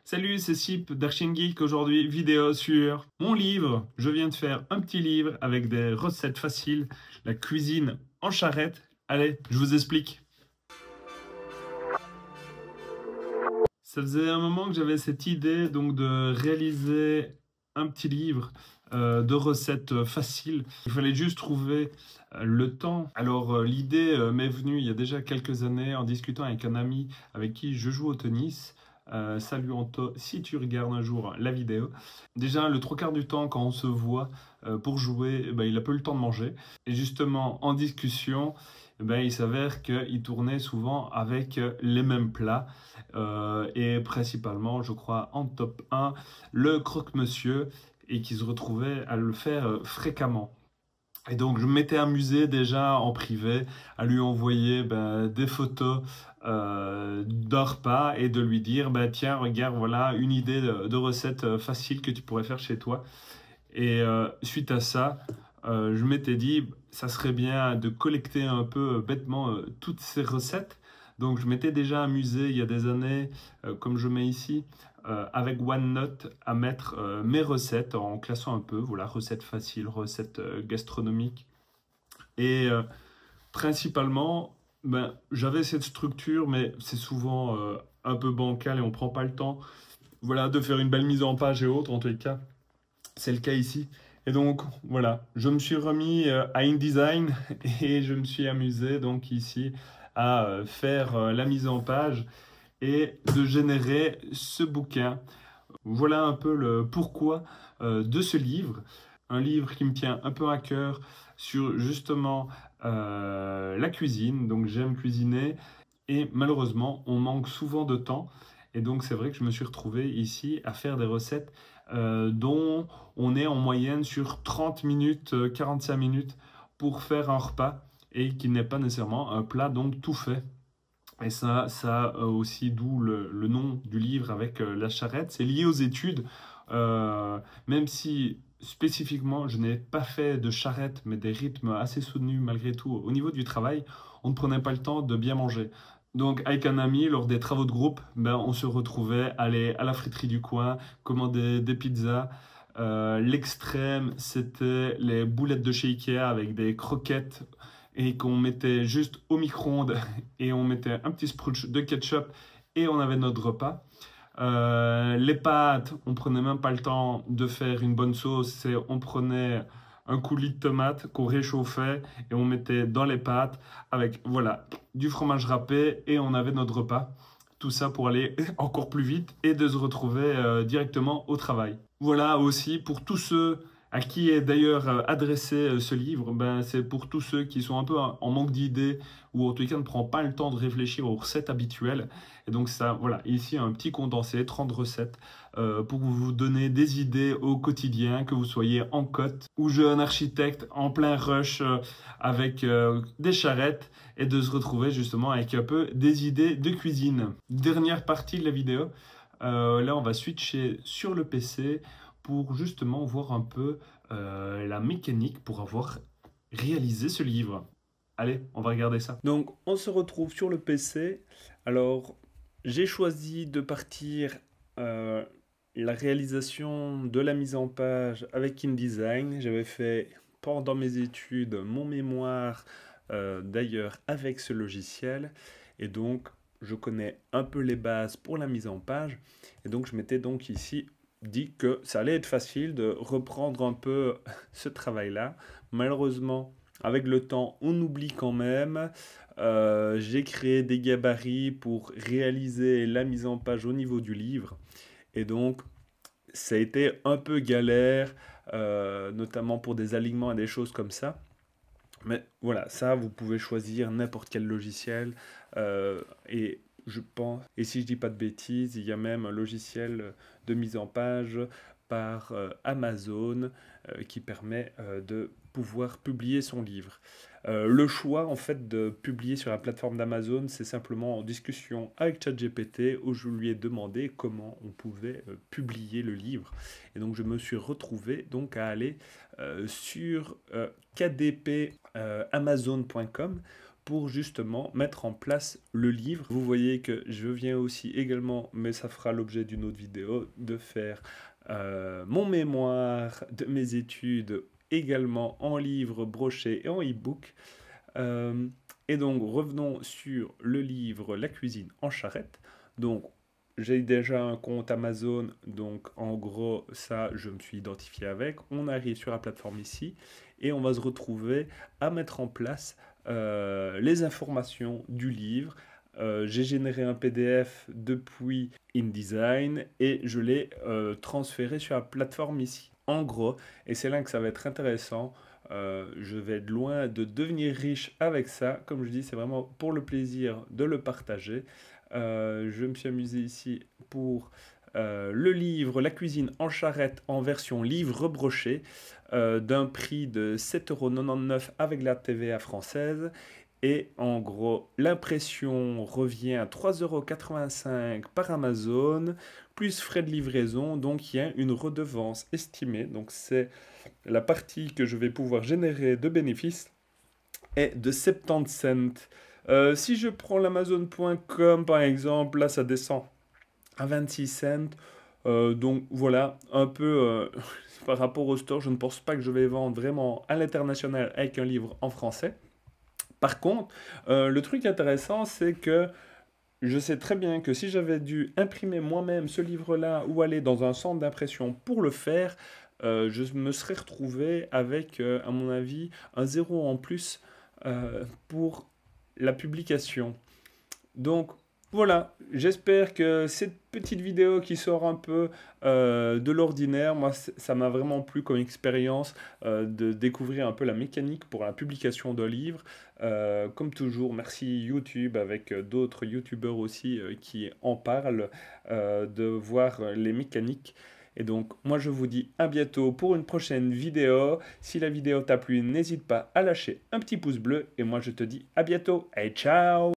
Salut, c'est Sip d'Arching Geek. Aujourd'hui, vidéo sur mon livre. Je viens de faire un petit livre avec des recettes faciles, la cuisine en charrette. Allez, je vous explique. Ça faisait un moment que j'avais cette idée donc de réaliser un petit livre de recettes faciles. Il fallait juste trouver le temps. Alors l'idée m'est venue il y a déjà quelques années en discutant avec un ami avec qui je joue au tennis. Salut Anto, si tu regardes un jour la vidéo. Déjà, le trois quarts du temps, quand on se voit pour jouer, il a peu le temps de manger. Et justement, en discussion, il s'avère qu'il tournait souvent avec les mêmes plats. Et principalement, je crois, en top 1, le croque-monsieur, et qui se retrouvait à le faire fréquemment. Et donc, je m'étais amusé déjà en privé à lui envoyer des photos d'un repas et de lui dire tiens, regarde, voilà une idée de recette facile que tu pourrais faire chez toi. Et suite à ça, je m'étais dit ça serait bien de collecter un peu bêtement toutes ces recettes. Donc, je m'étais déjà amusé il y a des années, comme je mets ici, avec OneNote à mettre mes recettes en classant un peu, voilà, recettes faciles, recettes gastronomiques. Et principalement, j'avais cette structure, mais c'est souvent un peu bancal et on ne prend pas le temps, voilà, de faire une belle mise en page et autres. En tous les cas, c'est le cas ici. Et donc, voilà, je me suis remis à InDesign et je me suis amusé donc ici à faire la mise en page et de générer ce bouquin. Voilà un peu le pourquoi de ce livre. Un livre qui me tient un peu à cœur sur justement la cuisine. Donc j'aime cuisiner et malheureusement on manque souvent de temps. Et donc c'est vrai que je me suis retrouvé ici à faire des recettes dont on est en moyenne sur 30 minutes, 45 minutes pour faire un repas et qui n'est pas nécessairement un plat donc tout fait. Et ça aussi, d'où le nom du livre avec la charrette. C'est lié aux études, même si spécifiquement je n'ai pas fait de charrette, mais des rythmes assez soutenus malgré tout. Au niveau du travail, on ne prenait pas le temps de bien manger. Donc avec un ami, lors des travaux de groupe, on se retrouvait aller à la friterie du coin, commander des pizzas. L'extrême, c'était les boulettes de chez Ikea avec des croquettes et qu'on mettait juste au micro-ondes et on mettait un petit spritz de ketchup et on avait notre repas. Les pâtes, on prenait même pas le temps de faire une bonne sauce, on prenait un coulis de tomates qu'on réchauffait et on mettait dans les pâtes avec voilà du fromage râpé et on avait notre repas. Tout ça pour aller encore plus vite et de se retrouver directement au travail. Voilà aussi pour tous ceux à qui est d'ailleurs adressé ce livre, c'est pour tous ceux qui sont un peu en manque d'idées ou en tout cas ne prennent pas le temps de réfléchir aux recettes habituelles. Et donc ça, voilà, ici un petit condensé, 30 recettes pour vous donner des idées au quotidien, que vous soyez en côte ou jeune architecte en plein rush avec des charrettes et de se retrouver justement avec un peu des idées de cuisine. Dernière partie de la vidéo, là on va switcher sur le PC pour justement voir un peu la mécanique pour avoir réalisé ce livre. Allez, on va regarder ça. Donc, on se retrouve sur le PC. Alors, j'ai choisi de partir la réalisation de la mise en page avec InDesign. J'avais fait pendant mes études mon mémoire d'ailleurs avec ce logiciel. Et donc, je connais un peu les bases pour la mise en page. Et donc, je m'étais donc ici dit que ça allait être facile de reprendre un peu ce travail-là. Malheureusement, avec le temps, on oublie quand même. J'ai créé des gabarits pour réaliser la mise en page au niveau du livre. Et donc, ça a été un peu galère, notamment pour des alignements et des choses comme ça. Mais voilà, ça, vous pouvez choisir n'importe quel logiciel. Et je pense, et si je dis pas de bêtises, il y a même un logiciel de mise en page par Amazon qui permet de pouvoir publier son livre. Le choix en fait de publier sur la plateforme d'Amazon, c'est simplement en discussion avec ChatGPT où je lui ai demandé comment on pouvait publier le livre. Et donc je me suis retrouvé donc à aller sur kdpamazon.com pour justement mettre en place le livre. Vous voyez que je viens aussi également, mais ça fera l'objet d'une autre vidéo, de faire mon mémoire de mes études également en livre broché et en e-book. Et donc revenons sur le livre La cuisine en charrette. Donc j'ai déjà un compte Amazon, donc en gros ça je me suis identifié avec. On arrive sur la plateforme ici et on va se retrouver à mettre en place les informations du livre. J'ai généré un PDF depuis InDesign et je l'ai transféré sur la plateforme ici. En gros, et c'est là que ça va être intéressant, je vais être loin de devenir riche avec ça. Comme je dis, c'est vraiment pour le plaisir de le partager. Je me suis amusé ici pour le livre La cuisine en charrette en version livre rebroché d'un prix de 7,99 € avec la TVA française. Et en gros, l'impression revient à 3,85 € par Amazon, plus frais de livraison. Donc il y a une redevance estimée. Donc c'est la partie que je vais pouvoir générer de bénéfices est de 70 cents. Si je prends l'Amazon.com par exemple, là ça descend à 26 cents. Donc voilà, un peu par rapport au store, je ne pense pas que je vais vendre vraiment à l'international avec un livre en français. Par contre, le truc intéressant, c'est que je sais très bien que si j'avais dû imprimer moi-même ce livre-là ou aller dans un centre d'impression pour le faire, je me serais retrouvé avec, à mon avis, un 0 en plus pour la publication. Donc voilà, j'espère que cette petite vidéo qui sort un peu de l'ordinaire, moi ça m'a vraiment plu comme expérience de découvrir un peu la mécanique pour la publication d'un livre. Comme toujours, merci YouTube avec d'autres YouTubeurs aussi qui en parlent, de voir les mécaniques. Et donc, moi je vous dis à bientôt pour une prochaine vidéo. Si la vidéo t'a plu, n'hésite pas à lâcher un petit pouce bleu. Et moi je te dis à bientôt. Et ciao!